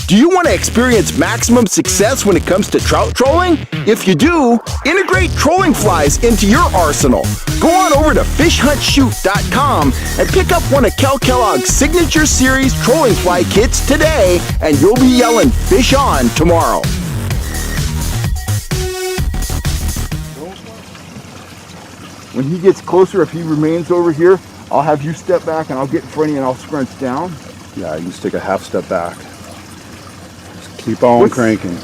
Do you want to experience maximum success when it comes to trout trolling? If you do, integrate trolling flies into your arsenal. Go on over to fishhuntshoot.com and pick up one of Kel Kellogg's signature series trolling fly kits today, and you'll be yelling fish on tomorrow. When he gets closer, if he remains over here, I'll have you step back and I'll get in front of you and I'll scrunch down. Yeah, you can just take a half step back. Just keep on cranking.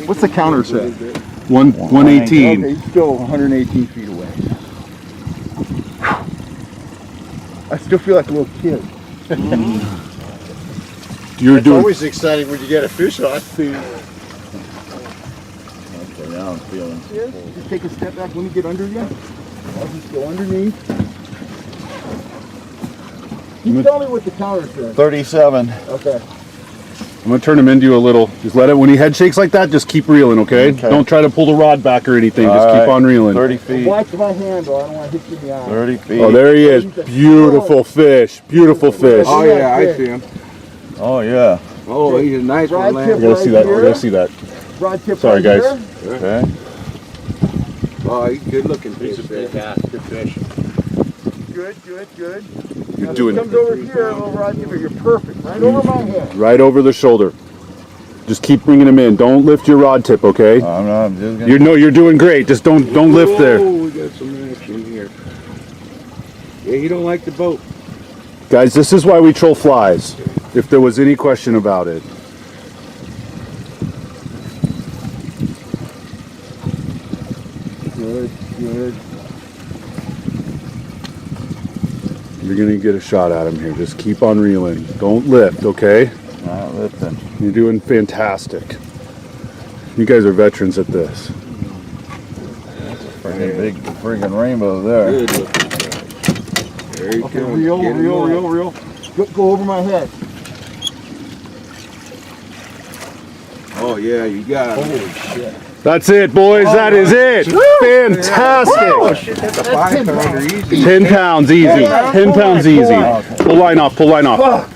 What's the counter say? 118. Okay, he's still 118 feet away. I still feel like a little kid. It's always exciting when you get a fish on. Okay, now I'm feeling. Just take a step back. Let me get under you. I'll just go underneath. You tell me what the counter says. 37. Okay. I'm going to turn him into you a little. Just let it, when he head shakes like that, just keep reeling, okay? Don't try to pull the rod back or anything. Just keep on reeling. 30 feet. Watch my handle. I don't want to hit you in the eye. 30 feet. Oh, there he is. Beautiful fish. Beautiful fish. Oh yeah, I see him. Oh, yeah. Oh, he's a nice one, You man. gotta see that. You gotta see that. Rod tip Sorry, right guys. here. Okay. Oh, he's good looking fish. He's a fantastic fish. Good, good, good. You're Now doing this comes over here, a little rod tip. You're perfect. Right over my head. right over the shoulder. Just keep bringing him in. Don't lift your rod tip, okay? I'm just gonna... You're doing great. Just don't lift there. Oh, we got some action here. Yeah, he don't like the boat. Guys, this is why we troll flies. If there was any question about it. Good, good. You're gonna get a shot at him here. Just keep on reeling. Don't lift, okay? Not lifting. You're doing fantastic. You guys are veterans at this. Freaking big friggin' rainbow there. Good looking fish. There you Okay, go. reel, Get him reel, on. reel, reel. Go over my head. Oh yeah, you got him. Holy shit. That's it, boys. That is it. Fantastic. Oh shit, that's a 5 pounder easy. 10 pounds easy. 10 pounds easy. Pull line off. Pull line off.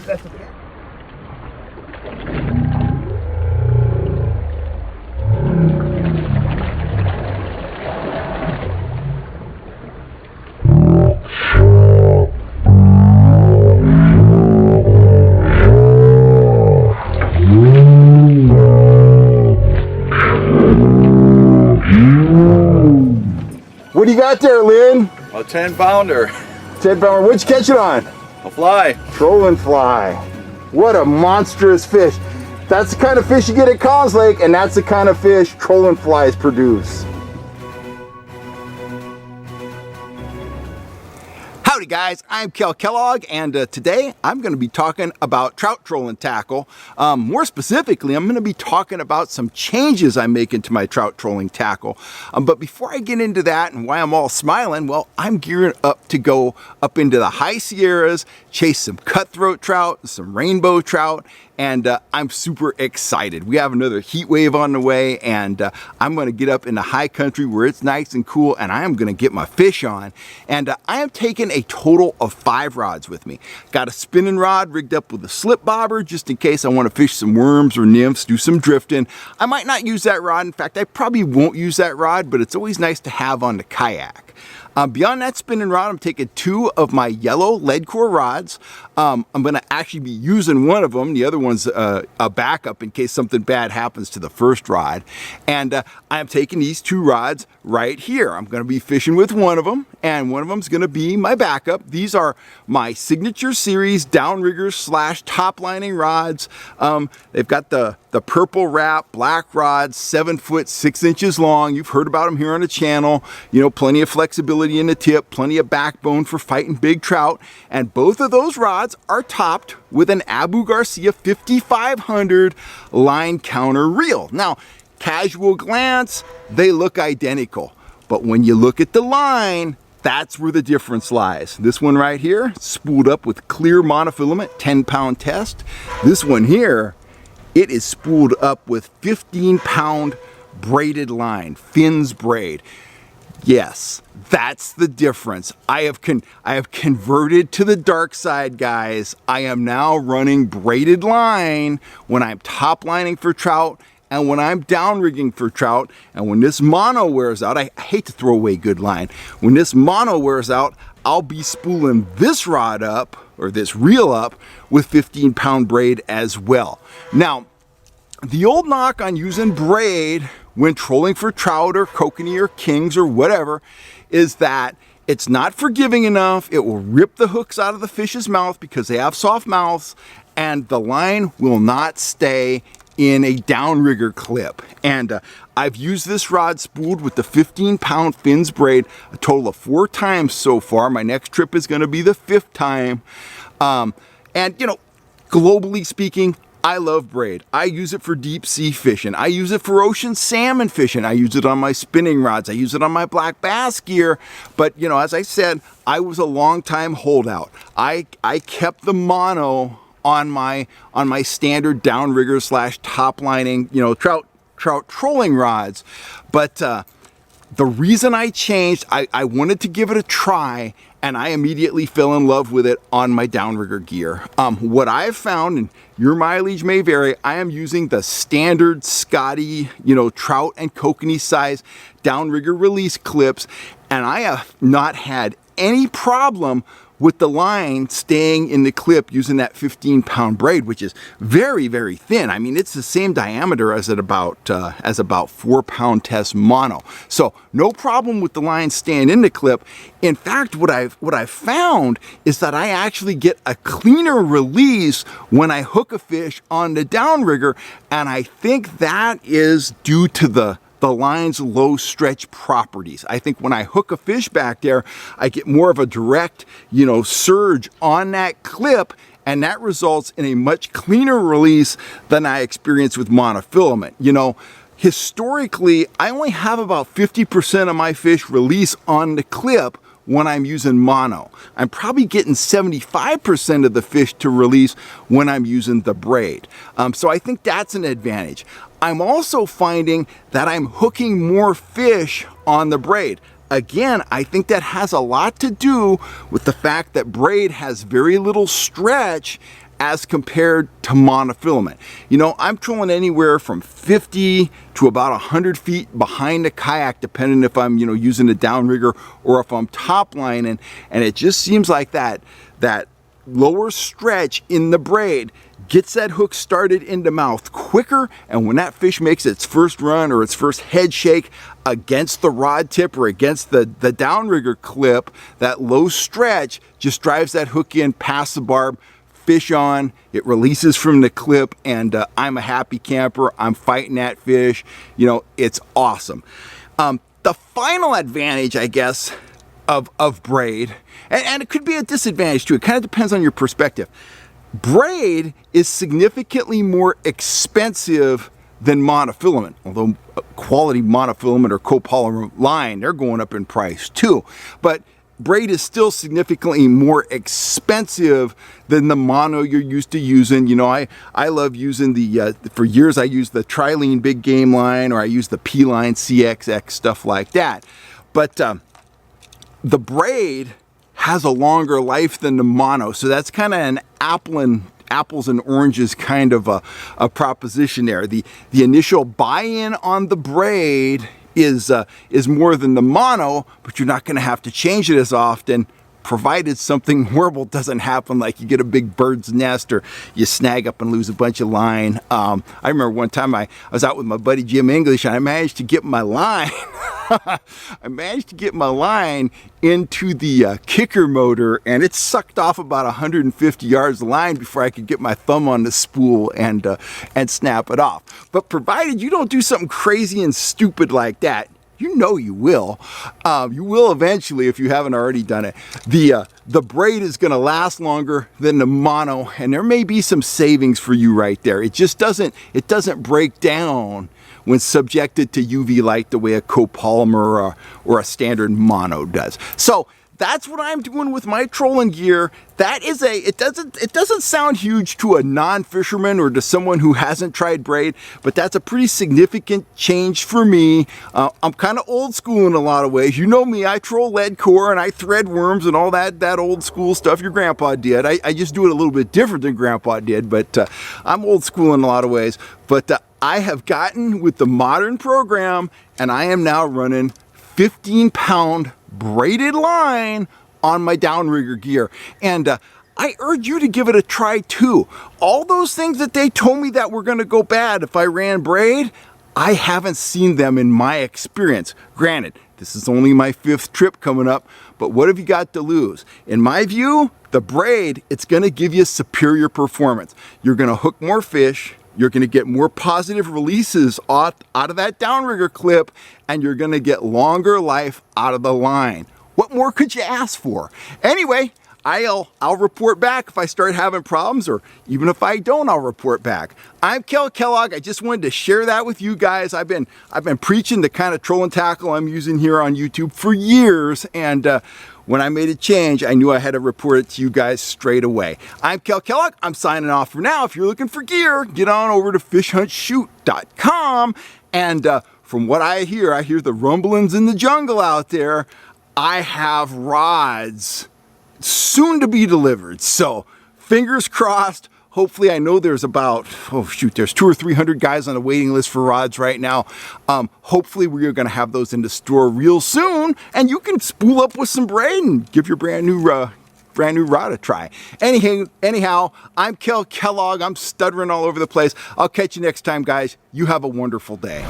What do you got there, Lynn? A 10 pounder. 10 pounder. What'd you catch it on? A fly. Trolling fly. What a monstrous fish. That's the kind of fish you get at Collins Lake, and that's the kind of fish trolling flies produce. Howdy guys, I'm Kel Kellogg, and today I'm going to be talking about trout trolling tackle. More specifically, I'm going to be talking about some changes I'm making to my trout trolling tackle. But before I get into that and why I'm all smiling, well, I'm gearing up to go up into the high Sierras, chase some cutthroat trout, some rainbow trout, and I'm super excited. We have another heat wave on the way, and I'm going to get up in the high country where it's nice and cool, and I am going to get my fish on. And I am taking a total of 5 rods with me. Got a spinning rod rigged up with a slip bobber just in case I want to fish some worms or nymphs, do some drifting. I might not use that rod. In fact, I probably won't use that rod, but it's always nice to have on the kayak. Beyond that spinning rod, I'm taking 2 of my yellow lead core rods. I'm going to actually be using one of them. The other one's a backup in case something bad happens to the first rod. And I'm taking these 2 rods right here. I'm going to be fishing with one of them, and one of them's going to be my backup. These are my signature series Downrigger / top lining rods. They've got the purple wrap, black rods, 7 foot 6 inches long. You've heard about them here on the channel. You know, plenty of flexibility in the tip, plenty of backbone for fighting big trout. And both of those rods are topped with an Abu Garcia 5500 line counter reel. Now, casual glance, they look identical. But when you look at the line, that's where the difference lies. This one right here, spooled up with clear monofilament, 10-pound test. This one here, it is spooled up with 15-pound braided line, Finn's braid. Yes, that's the difference. I have converted to the dark side, guys. I am now running braided line when I'm top lining for trout and when I'm downrigging for trout. And when this mono wears out, I hate to throw away good line. When this mono wears out, I'll be spooling this rod up, or this reel up, with 15-pound braid as well. Now, the old knock on using braid when trolling for trout or kokanee or kings or whatever is that it's not forgiving enough. It will rip the hooks out of the fish's mouth because they have soft mouths, and the line will not stay in a downrigger clip. And I've used this rod spooled with the 15-pound fins braid a total of 4 times so far. My next trip is going to be the 5th time. And you know, globally speaking, I love braid. I use it for deep sea fishing. I use it for ocean salmon fishing. I use it on my spinning rods. I use it on my black bass gear. But you know, as I said, I was a long time holdout. I kept the mono on my standard downrigger / top lining, you know, trout trolling rods. But the reason I changed, I wanted to give it a try, and I immediately fell in love with it on my downrigger gear. What I've found, and your mileage may vary, I am using the standard Scotty, you know, trout and kokanee size downrigger release clips, and I have not had any problem with the line staying in the clip using that 15-pound braid, which is very, very thin. I mean, it's the same diameter as about 4-pound test mono. So no problem with the line staying in the clip. In fact, what I've found is that I actually get a cleaner release when I hook a fish on the downrigger, and I think that is due to the line's low stretch properties. I think when I hook a fish back there, I get more of a direct, you know, surge on that clip, and that results in a much cleaner release than I experience with monofilament. You know, historically, I only have about 50% of my fish release on the clip when I'm using mono. I'm probably getting 75% of the fish to release when I'm using the braid. So I think that's an advantage. I'm also finding that I'm hooking more fish on the braid. Again, I think that has a lot to do with the fact that braid has very little stretch as compared to monofilament. You know, I'm trolling anywhere from 50 to about 100 feet behind the kayak, depending if I'm, you know, using a downrigger or if I'm top lining, and it just seems like that lower stretch in the braid gets that hook started in the mouth quicker, and when that fish makes its first run or its first head shake against the rod tip or against the downrigger clip, that low stretch just drives that hook in past the barb, fish on, it releases from the clip, and I'm a happy camper. I'm fighting that fish. You know, it's awesome. The final advantage, I guess, of braid, and it could be a disadvantage too, it kind of depends on your perspective. Braid is significantly more expensive than monofilament, although quality monofilament or copolymer line, they're going up in price too. But braid is still significantly more expensive than the mono you're used to using. You know, I love using for years I used the Trilene big game line, or I used the P-line CXX, stuff like that. But the braid has a longer life than the mono, so that's kind of an apples and oranges kind of a proposition there. The initial buy-in on the braid is more than the mono, but you're not going to have to change it as often, provided something horrible doesn't happen, like you get a big bird's nest or you snag up and lose a bunch of line. I remember one time I was out with my buddy Jim English, and I managed to get my line into the kicker motor, and it sucked off about 150 yards of line before I could get my thumb on the spool and snap it off. But provided you don't do something crazy and stupid like that, you know you will. You will eventually if you haven't already done it. The braid is going to last longer than the mono, and there may be some savings for you right there. It just doesn't break down when subjected to UV light the way a copolymer or a standard mono does. So that's what I'm doing with my trolling gear. That is it doesn't sound huge to a non-fisherman or to someone who hasn't tried braid, but that's a pretty significant change for me. I'm kind of old school in a lot of ways. You know me, I troll lead core and I thread worms and all that old school stuff your grandpa did. I just do it a little bit different than grandpa did, but I'm old school in a lot of ways. But I have gotten with the modern program, and I am now running 15-pound braided line on my Downrigger gear. And I urge you to give it a try too. All those things that they told me that were going to go bad if I ran braid, I haven't seen them in my experience. Granted, this is only my 5th trip coming up, but what have you got to lose? In my view, the braid, it's going to give you superior performance. You're going to hook more fish, you're going to get more positive releases out of that Downrigger clip, and you're going to get longer life out of the line. What more could you ask for? Anyway, I'll report back if I start having problems, or even if I don't, I'll report back. I'm Kel Kellogg. I just wanted to share that with you guys. I've been preaching the kind of trolling tackle I'm using here on YouTube for years, and when I made a change, I knew I had to report it to you guys straight away. I'm Kel Kellogg. I'm signing off for now. If you're looking for gear, get on over to fishhuntshoot.com. And from what I hear the rumblings in the jungle out there. I have rods soon to be delivered. So fingers crossed. Hopefully, I know there's about, there's 200 or 300 guys on the waiting list for rods right now. Hopefully, we're going to have those in the store real soon, and you can spool up with some braid and give your brand new rod a try. Anyhow, I'm Kel Kellogg. I'm stuttering all over the place. I'll catch you next time, guys. You have a wonderful day.